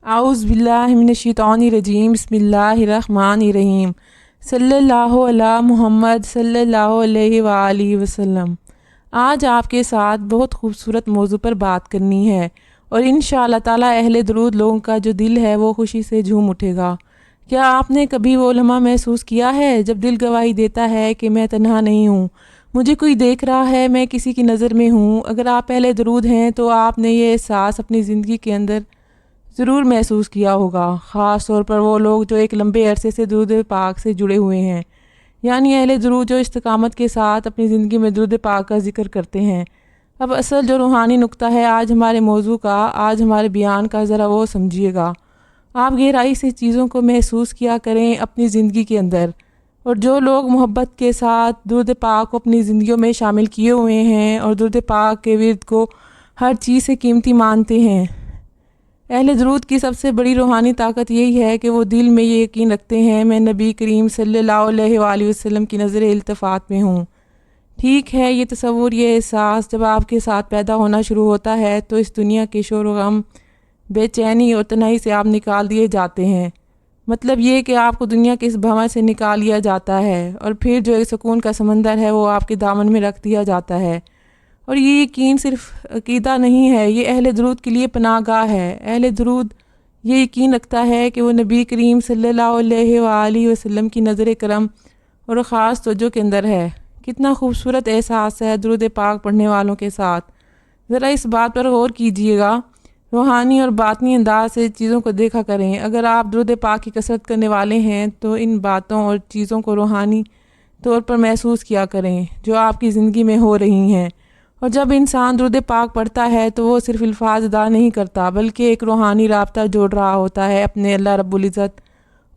اعوذ باللہ من الشیطان الرجیم بسم اللہ الرحمن الرحیم صلی اللہ علی محمد صلی اللہ علیہ وآلہ وسلم۔ آج آپ کے ساتھ بہت خوبصورت موضوع پر بات کرنی ہے اور انشاءاللہ تعالی اہل درود لوگوں کا جو دل ہے وہ خوشی سے جھوم اٹھے گا۔ کیا آپ نے کبھی وہ لمحہ محسوس کیا ہے جب دل گواہی دیتا ہے کہ میں تنہا نہیں ہوں، مجھے کوئی دیکھ رہا ہے، میں کسی کی نظر میں ہوں؟ اگر آپ اہل درود ہیں تو آپ نے یہ احساس اپنی زندگی کے اندر ضرور محسوس کیا ہوگا، خاص طور پر وہ لوگ جو ایک لمبے عرصے سے درود پاک سے جڑے ہوئے ہیں، یعنی اہل درود جو استقامت کے ساتھ اپنی زندگی میں درود پاک کا ذکر کرتے ہیں۔ اب اصل جو روحانی نقطہ ہے آج ہمارے موضوع کا، آج ہمارے بیان کا، ذرا وہ سمجھیے گا۔ آپ گہرائی سے چیزوں کو محسوس کیا کریں اپنی زندگی کے اندر، اور جو لوگ محبت کے ساتھ درود پاک کو اپنی زندگیوں میں شامل کیے ہوئے ہیں اور درود پاک کے ورد کو ہر چیز سے قیمتی مانتے ہیں، اہل درود کی سب سے بڑی روحانی طاقت یہی ہے کہ وہ دل میں یہ یقین رکھتے ہیں میں نبی کریم صلی اللہ علیہ وآلہ وسلم کی نظر التفات میں ہوں۔ ٹھیک ہے، یہ تصور، یہ احساس جب آپ کے ساتھ پیدا ہونا شروع ہوتا ہے تو اس دنیا کے شور و غم، بے چینی اور تنہائی سے آپ نکال دیے جاتے ہیں۔ مطلب یہ کہ آپ کو دنیا کے اس بھنور سے نکال لیا جاتا ہے اور پھر جو ایک سکون کا سمندر ہے وہ آپ کے دامن میں رکھ دیا جاتا ہے۔ اور یہ یقین صرف عقیدہ نہیں ہے، یہ اہل درود کے لیے پناہ گاہ ہے۔ اہل درود یہ یقین رکھتا ہے کہ وہ نبی کریم صلی اللہ علیہ وآلہ وسلم کی نظر کرم اور خاص توجہ کے اندر ہے۔ کتنا خوبصورت احساس ہے درود پاک پڑھنے والوں کے ساتھ۔ ذرا اس بات پر غور کیجئے گا، روحانی اور باطنی انداز سے چیزوں کو دیکھا کریں۔ اگر آپ درود پاک کی کثرت کرنے والے ہیں تو ان باتوں اور چیزوں کو روحانی طور پر محسوس کیا کریں جو آپ کی زندگی میں ہو رہی ہیں۔ اور جب انسان درود پاک پڑھتا ہے تو وہ صرف الفاظ ادا نہیں کرتا بلکہ ایک روحانی رابطہ جوڑ رہا ہوتا ہے اپنے اللہ رب العزت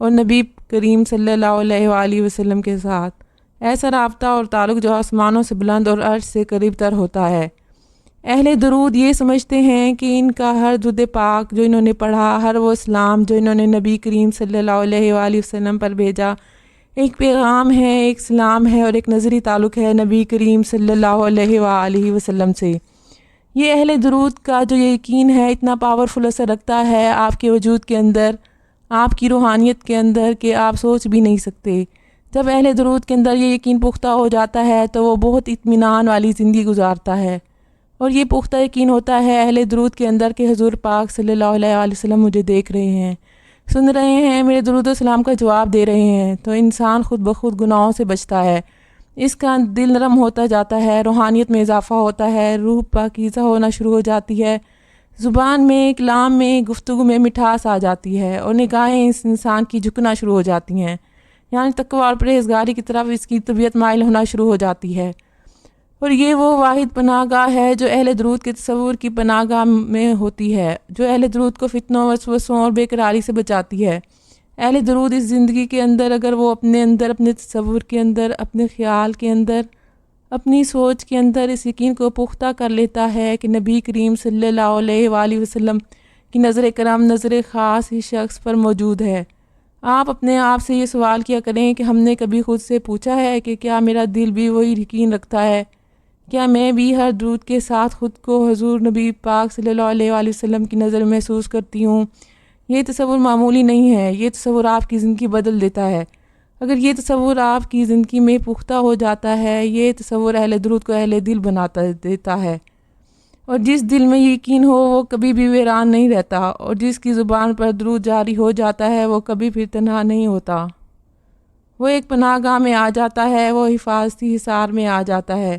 اور نبی کریم صلی اللہ علیہ وآلہ وسلم کے ساتھ۔ ایسا رابطہ اور تعلق جو آسمانوں سے بلند اور عرش سے قریب تر ہوتا ہے۔ اہل درود یہ سمجھتے ہیں کہ ان کا ہر درود پاک جو انہوں نے پڑھا، ہر وہ اسلام جو انہوں نے نبی کریم صلی اللہ علیہ وآلہ وسلم پر بھیجا، ایک پیغام ہے، ایک سلام ہے اور ایک نظری تعلق ہے نبی کریم صلی اللہ علیہ وآلہ وسلم سے۔ یہ اہل درود کا جو یقین ہے اتنا پاورفل اثر رکھتا ہے آپ کے وجود کے اندر، آپ کی روحانیت کے اندر کہ آپ سوچ بھی نہیں سکتے۔ جب اہل درود کے اندر یہ یقین پختہ ہو جاتا ہے تو وہ بہت اطمینان والی زندگی گزارتا ہے، اور یہ پختہ یقین ہوتا ہے اہل درود کے اندر کہ حضور پاک صلی اللہ علیہ وآلہ وسلم مجھے دیکھ رہے ہیں، سن رہے ہیں، میرے درود و سلام کا جواب دے رہے ہیں۔ تو انسان خود بخود گناہوں سے بچتا ہے، اس کا دل نرم ہوتا جاتا ہے، روحانیت میں اضافہ ہوتا ہے، روح پاکیزہ ہونا شروع ہو جاتی ہے، زبان میں، کلام میں، گفتگو میں مٹھاس آ جاتی ہے اور نگاہیں اس انسان کی جھکنا شروع ہو جاتی ہیں، یعنی تقوی اور پرہیزگاری کی طرف اس کی طبیعت مائل ہونا شروع ہو جاتی ہے۔ اور یہ وہ واحد پناہ گاہ ہے جو اہل درود کے تصور کی پناہ گاہ میں ہوتی ہے، جو اہل درود کو فتنوں، وسوسوں اور بے قراری سے بچاتی ہے۔ اہل درود اس زندگی کے اندر اگر وہ اپنے اندر، اپنے تصور کے اندر، اپنے خیال کے اندر، اپنی سوچ کے اندر اس یقین کو پختہ کر لیتا ہے کہ نبی کریم صلی اللہ علیہ وآلہ وسلم کی نظر کرم، نظر خاص اس شخص پر موجود ہے۔ آپ اپنے آپ سے یہ سوال کیا کریں کہ ہم نے کبھی خود سے پوچھا ہے کہ کیا میرا دل بھی وہی یقین رکھتا ہے؟ کیا میں بھی ہر درود کے ساتھ خود کو حضور نبی پاک صلی اللہ علیہ وآلہ وسلم کی نظر محسوس کرتی ہوں؟ یہ تصور معمولی نہیں ہے، یہ تصور آپ کی زندگی بدل دیتا ہے۔ اگر یہ تصور آپ کی زندگی میں پختہ ہو جاتا ہے، یہ تصور اہل درود کو اہل دل بنا دیتا ہے، اور جس دل میں یقین ہو وہ کبھی بھی ویران نہیں رہتا، اور جس کی زبان پر درود جاری ہو جاتا ہے وہ کبھی پھر تنہا نہیں ہوتا، وہ ایک پناہ گاہ میں آ جاتا ہے، وہ حفاظتی حصار میں آ جاتا ہے۔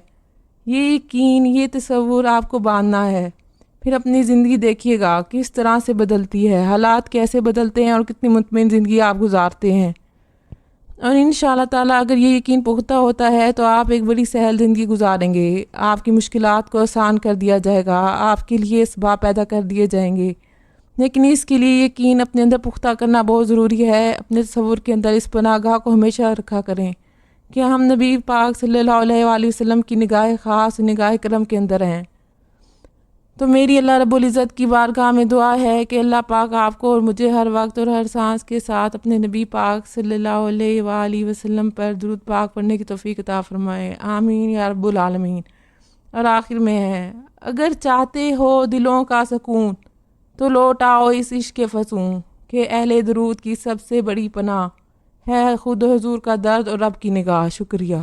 یہ یقین، یہ تصور آپ کو باندھنا ہے۔ پھر اپنی زندگی دیکھیے گا کس طرح سے بدلتی ہے، حالات کیسے بدلتے ہیں اور کتنی مطمئن زندگی آپ گزارتے ہیں۔ اور انشاءاللہ تعالیٰ اگر یہ یقین پختہ ہوتا ہے تو آپ ایک بڑی سہل زندگی گزاریں گے، آپ کی مشکلات کو آسان کر دیا جائے گا، آپ کے لیے اسباب پیدا کر دیے جائیں گے۔ لیکن اس کے لیے یقین اپنے اندر پختہ کرنا بہت ضروری ہے۔ اپنے تصور کے اندر اس پناہ گاہ کو ہمیشہ رکھا کریں کہ ہم نبی پاک صلی اللہ علیہ وآلہ وسلم کی نگاہ خاص، نگاہ کرم کے اندر ہیں۔ تو میری اللہ رب العزت کی بارگاہ میں دعا ہے کہ اللہ پاک آپ کو اور مجھے ہر وقت اور ہر سانس کے ساتھ اپنے نبی پاک صلی اللہ علیہ وآلہ وسلم پر درود پاک پڑھنے کی توفیق عطا فرمائے، آمین یا رب العالمین۔ اور آخر میں ہے، اگر چاہتے ہو دلوں کا سکون تو لوٹ آؤ اس عشق فسوں کہ اہل درود کی سب سے بڑی پناہ ہے خود حضور کا درد اور رب کی نگاہ۔ شکریہ۔